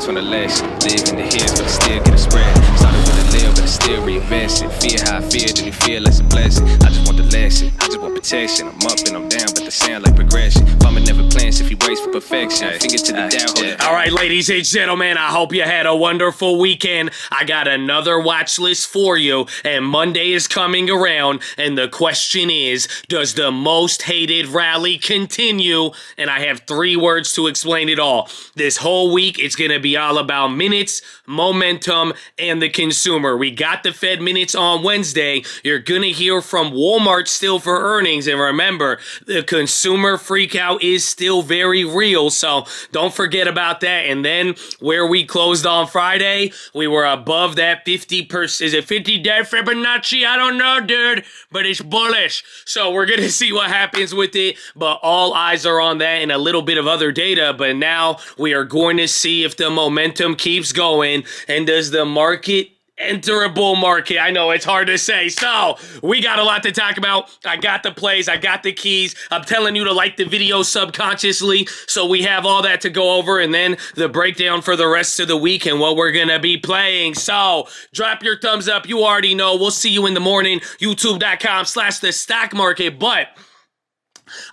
learned from the lesson. Live in the hills, but I still get a spread. Started with a little, but I still reinvest it. Fear how I feel, then you feel it's a blessing. I just want the lesson, I just want protection. I'm up and I'm down, but they sound like progression. Farmer never plans if he waits for perfection. Finger to the down, hold it. All right, ladies and gentlemen, I hope you had a wonderful weekend. I got another watch list for you, and Monday is coming around, and the question is, does the most hated rally continue? And I have 3 words to explain it all. This whole week, it's going to be all about minutes, momentum, and the consumer. We got the Fed minutes on Wednesday. You're going to hear from Walmart still for earnings. And remember, the consumer freakout is still very real. So don't forget about that. And then where we closed on Friday, we were above that 50%. Is it 50-day Fibonacci? I don't know, dude, but it's bullish. So we're going to see what happens with it. But all eyes are on that and a little bit of other data. But now we are going to see if the momentum keeps going, and does the market enter a bull market? I know it's hard to say. So we got a lot to talk about. I got the plays. I got the keys. I'm telling you to like the video subconsciously. So we have all that to go over, and then the breakdown for the rest of the week and what we're going to be playing. So drop your thumbs up. You already know. We'll see you in the morning. YouTube.com/the stock market. But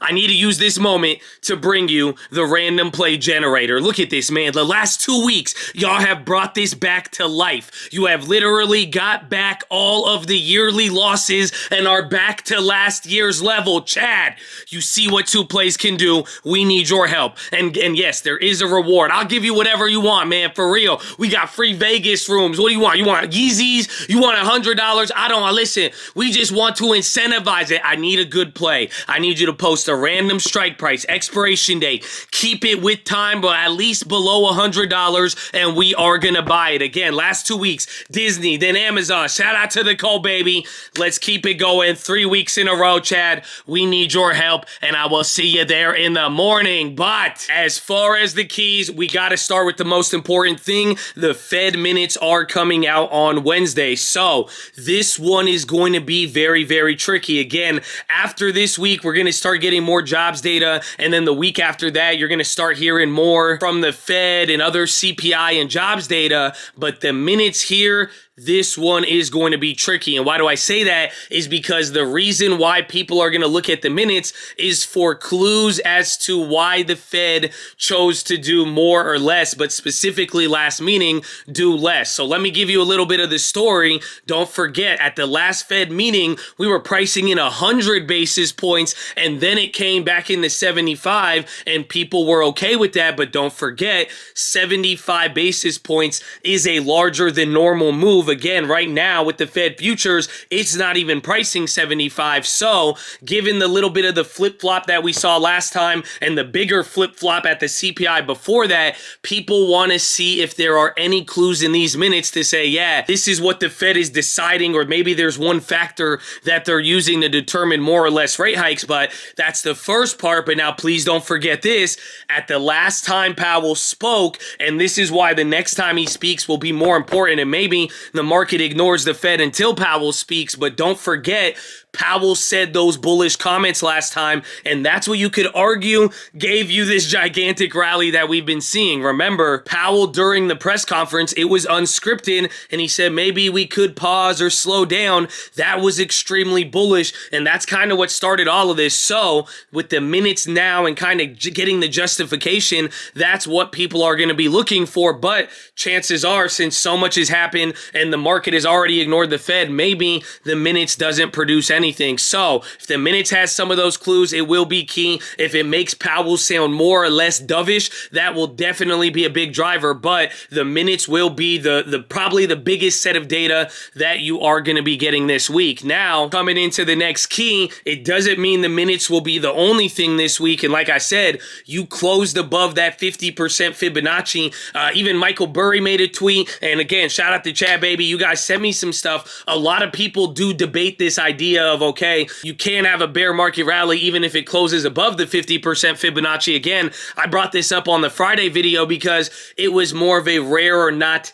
I need to use this moment to bring you the random play generator. Look at this, man. The last 2 weeks, y'all have brought this back to life. You have literally got back all of the yearly losses and are back to last year's level. Chad, you see what 2 plays can do. We need your help. And yes, there is a reward. I'll give you whatever you want, man. For real. We got free Vegas rooms. What do you want? You want Yeezys? You want $100? I don't. Listen, we just want to incentivize it. I need a good play. I need you to post a random strike price, expiration date, keep it with time, but at least below $100, and we are gonna buy it. Again, last 2 weeks, Disney, then Amazon. Shout out to the Cole, baby. Let's keep it going. 3 weeks in a row, Chad. We need your help, and I will see you there in the morning. But as far as the keys, we gotta start with the most important thing. The Fed minutes are coming out on Wednesday, so this one is going to be very, very tricky. Again, after this week, we're gonna start getting more jobs data, and then the week after that, you're going to start hearing more from the Fed and other CPI and jobs data. But the minutes here, this one is going to be tricky. And why do I say that is because the reason why people are going to look at the minutes is for clues as to why the Fed chose to do more or less, but specifically last meeting, do less. So let me give you a little bit of the story. Don't forget, at the last Fed meeting, we were pricing in 100 basis points, and then it came back into 75, and people were okay with that. But don't forget, 75 basis points is a larger than normal move. Again, right now with the Fed futures, it's not even pricing 75. So given the little bit of the flip-flop that we saw last time and the bigger flip-flop at the CPI before that, people want to see if there are any clues in these minutes to say, yeah, this is what the Fed is deciding, or maybe there's one factor that they're using to determine more or less rate hikes. But that's the first part. But now please don't forget this. At the last time Powell spoke, and this is why the next time he speaks will be more important, and maybe the market ignores the Fed until Powell speaks, but don't forget, Powell said those bullish comments last time, and that's what you could argue gave you this gigantic rally that we've been seeing. Remember, Powell during the press conference, it was unscripted, and he said maybe we could pause or slow down. That was extremely bullish, and that's kind of what started all of this. So with the minutes now and kind of getting the justification, that's what people are going to be looking for. But chances are, since so much has happened and the market has already ignored the Fed, maybe the minutes doesn't produce anything. So if the minutes has some of those clues, it will be key. If it makes Powell sound more or less dovish, that will definitely be a big driver. But the minutes will be the probably the biggest set of data that you are going to be getting this week. Now, coming into the next key, it doesn't mean the minutes will be the only thing this week. And like I said, you closed above that 50% Fibonacci. Even Michael Burry made a tweet. And again, shout out to Chad, baby. You guys sent me some stuff. A lot of people do debate this idea of, okay, you can't have a bear market rally even if it closes above the 50% Fibonacci. Again, I brought this up on the Friday video because it was more of a rare or not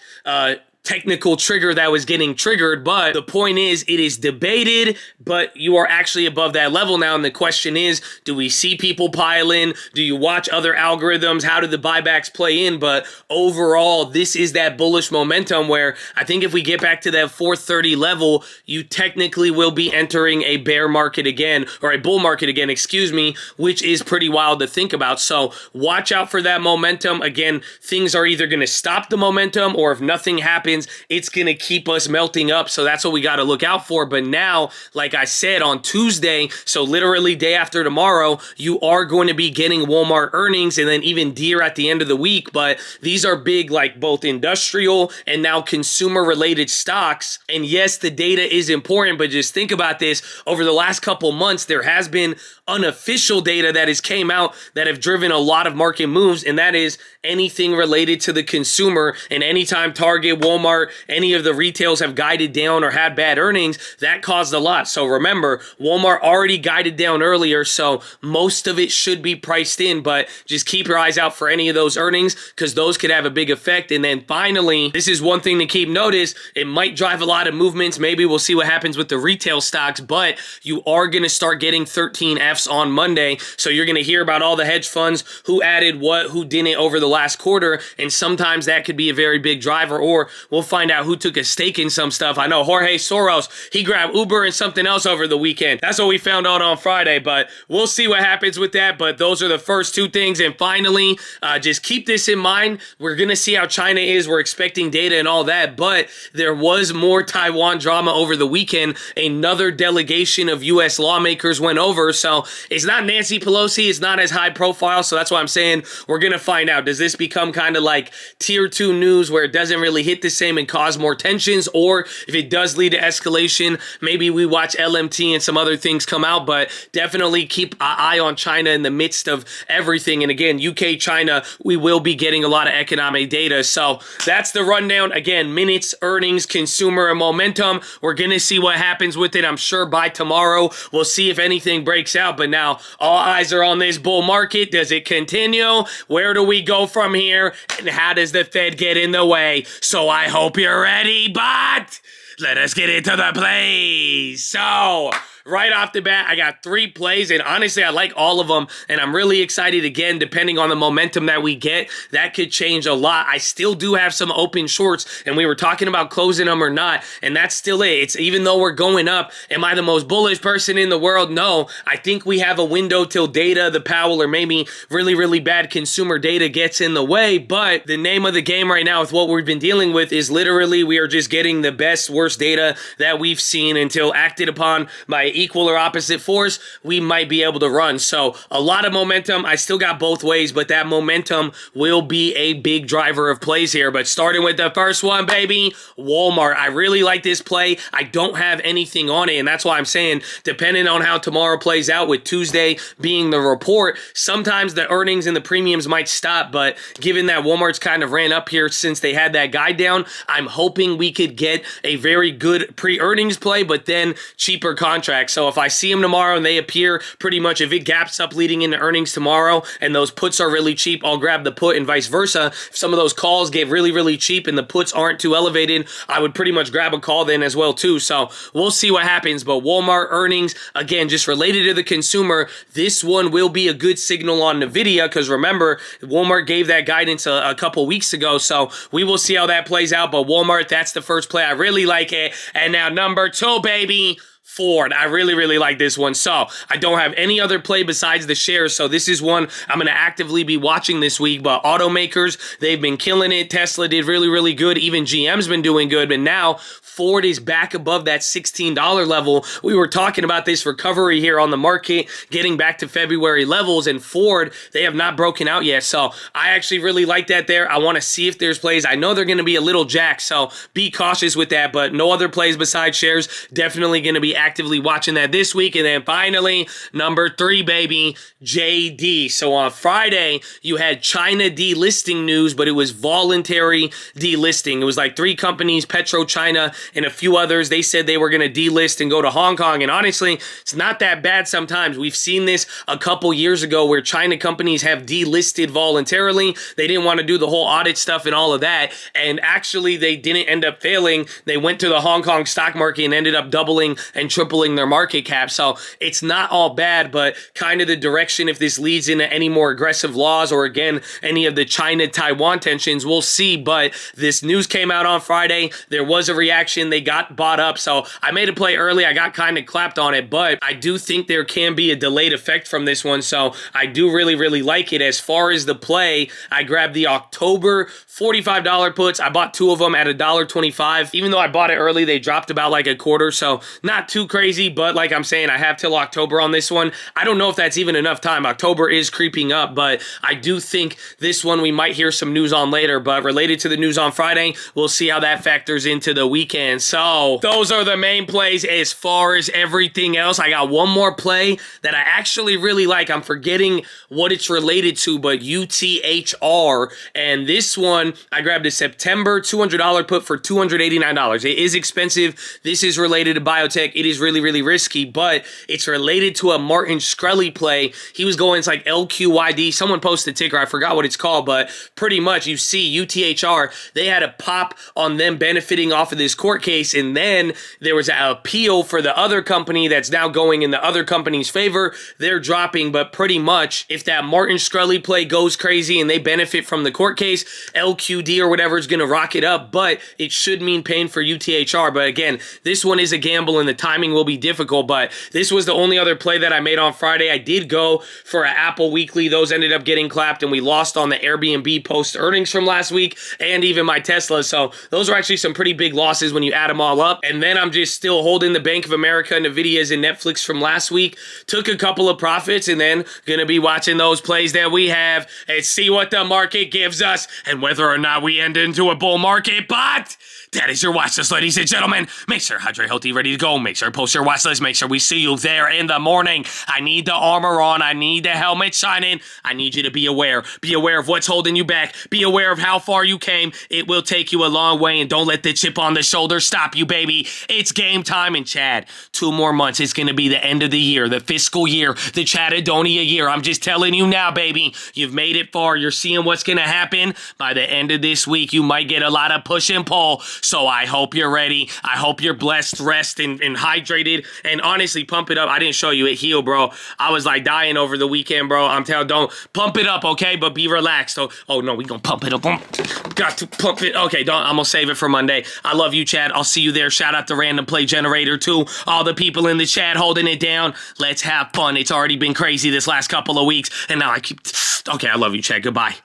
technical trigger that was getting triggered, but the point is it is debated, but you are actually above that level now, and the question is, do we see people pile in? Do you watch other algorithms? How do the buybacks play in? But overall, this is that bullish momentum where I think if we get back to that 430 level, you technically will be entering a bear market again, or a bull market again, excuse me, which is pretty wild to think about. So watch out for that momentum. Again, things are either going to stop the momentum, or if nothing happens, it's going to keep us melting up. So that's what we got to look out for. But now, like I said, on Tuesday, so literally day after tomorrow, you are going to be getting Walmart earnings, and then even Deere at the end of the week. But these are big, like both industrial and now consumer related stocks. And yes, the data is important, but just think about this. Over the last couple months, there has been unofficial data that has came out that have driven a lot of market moves, and that is anything related to the consumer. And anytime Target, Walmart, any of the retails have guided down or had bad earnings, that caused a lot. So remember, Walmart already guided down earlier, so most of it should be priced in, but just keep your eyes out for any of those earnings because those could have a big effect. And then finally, this is one thing to keep notice. It might drive a lot of movements. Maybe we'll see what happens with the retail stocks, but you are going to start getting 13Fs on Monday. So you're going to hear about all the hedge funds, who added what, who didn't over the last quarter. And sometimes that could be a very big driver, or we'll find out who took a stake in some stuff. I know Jorge Soros, he grabbed Uber and something else over the weekend. That's what we found out on Friday, but we'll see what happens with that. But those are the first two things. And finally, just keep this in mind. We're going to see how China is. We're expecting data and all that, but there was more Taiwan drama over the weekend. Another delegation of U.S. lawmakers went over. So it's not Nancy Pelosi. It's not as high profile. So that's why I'm saying we're going to find out. Does this become kind of like tier 2 news where it doesn't really hit the same and cause more tensions? Or if it does lead to escalation, maybe we watch LMT and some other things come out, but definitely keep an eye on China in the midst of everything. And again, UK, China, we will be getting a lot of economic data. So that's the rundown. Again, minutes, earnings, consumer, and momentum. We're going to see what happens with it. I'm sure by tomorrow, we'll see if anything breaks out. But now all eyes are on this bull market. Does it continue? Where do we go from here? And how does the Fed get in the way? So I hope you're ready, but let us get into the plays. So right off the bat, I got 3 plays, and honestly, I like all of them, and I'm really excited. Again, depending on the momentum that we get, that could change a lot. I still do have some open shorts, and we were talking about closing them or not, and that's still it. It's even though we're going up, am I the most bullish person in the world? No. I think we have a window till data, the Powell, or maybe really, really bad consumer data gets in the way, but the name of the game right now with what we've been dealing with is literally we are just getting the best, worst data that we've seen until acted upon by equal or opposite force, we might be able to run. So a lot of momentum. I still got both ways, but that momentum will be a big driver of plays here. But starting with the first one, baby, Walmart. I really like this play. I don't have anything on it, and that's why I'm saying, depending on how tomorrow plays out, with Tuesday being the report, sometimes the earnings and the premiums might stop, but given that Walmart's kind of ran up here since they had that guide down, I'm hoping we could get a very good pre-earnings play, but then cheaper contracts. So if I see them tomorrow and they appear pretty much, if it gaps up leading into earnings tomorrow and those puts are really cheap, I'll grab the put, and vice versa. If some of those calls get really, really cheap and the puts aren't too elevated, I would pretty much grab a call then as well too. So we'll see what happens. But Walmart earnings, again, just related to the consumer, this one will be a good signal on NVIDIA, because remember, Walmart gave that guidance a couple weeks ago. So we will see how that plays out. But Walmart, that's the first play. I really like it. And now number 2, baby, Ford. I really, really like this one. So I don't have any other play besides the shares. So this is one I'm going to actively be watching this week. But automakers, they've been killing it. Tesla did really, really good. Even GM's been doing good. But now Ford is back above that $16 level. We were talking about this recovery here on the market, getting back to February levels, and Ford, they have not broken out yet. So I actually really like that there. I want to see if there's plays. I know they're going to be a little jacked, so be cautious with that. But no other plays besides shares. Definitely going to be be actively watching that this week. And then finally, number 3, baby, JD. So on Friday, you had China delisting news, but it was voluntary delisting. It was like 3 companies, PetroChina and a few others. They said they were going to delist and go to Hong Kong. And honestly, it's not that bad sometimes. We've seen this a couple years ago where China companies have delisted voluntarily. They didn't want to do the whole audit stuff and all of that. And actually, they didn't end up failing. They went to the Hong Kong stock market and ended up doubling and tripling their market cap. So it's not all bad, but kind of the direction, if this leads into any more aggressive laws or again, any of the China-Taiwan tensions, we'll see. But this news came out on Friday. There was a reaction. They got bought up. So I made a play early. I got kind of clapped on it, but I do think there can be a delayed effect from this one. So I do really like it. As far as the play, I grabbed the October $45 puts. I bought 2 of them at $1.25. Even though I bought it early, they dropped about like a quarter. So not too crazy, but like I'm saying, I have till October on this one. I don't know if that's even enough time. October is creeping up, but I do think this one we might hear some news on later. But related to the news on Friday, we'll see how that factors into the weekend. So those are the main plays. As far as everything else, I got one more play that I actually really like. I'm forgetting what it's related to, but UTHR. And this one, I grabbed a September $200 put for $289. It is expensive. This is related to biotech. It is really risky, but it's related to a Martin Shkreli play. He was going, it's like LQYD. Someone posted a ticker. I forgot what it's called, but pretty much you see UTHR, they had a pop on them benefiting off of this court case, and then there was an appeal for the other company that's now going in the other company's favor. They're dropping, but pretty much if that Martin Shkreli play goes crazy and they benefit from the court case, LQD or whatever is going to rock it up, but it should mean pain for UTHR. But again, this one is a gamble and the timing will be difficult, but this was the only other play that I made on Friday. I did go for an Apple Weekly. Those ended up getting clapped and we lost on the Airbnb post earnings from last week and even my Tesla. So those are actually some pretty big losses when you add them all up. And then I'm just still holding the Bank of America, Nvidias, and Netflix from last week. Took a couple of profits and then going to be watching those plays that we have and see what the market gives us and whether or not we end into a bull market. But that is your watch list, ladies and gentlemen. Make sure hydrate, healthy, ready to go. Make sure post your watch list. Make sure we see you there in the morning. I need the armor on. I need the helmet shining. I need you to be aware. Be aware of what's holding you back. Be aware of how far you came. It will take you a long way, and don't let the chip on the shoulder stop you, baby. It's game time. And Chad, 2 more months. It's going to be the end of the year, the fiscal year, the Chadadonia year. I'm just telling you now, baby. You've made it far. You're seeing what's going to happen. By the end of this week, you might get a lot of push and pull. So I hope you're ready. I hope you're blessed, rest, and hydrated. And honestly, pump it up. I didn't show you it heal, bro. I was like dying over the weekend, bro. I'm telling, don't pump it up, okay? But be relaxed. Oh no, we gonna pump it up. Got to pump it. Okay, I'm gonna save it for Monday. I love you, Chad. I'll see you there. Shout out to Random Play Generator too. All the people in the chat holding it down. Let's have fun. It's already been crazy this last couple of weeks, and now I keep. Okay, I love you, Chad. Goodbye.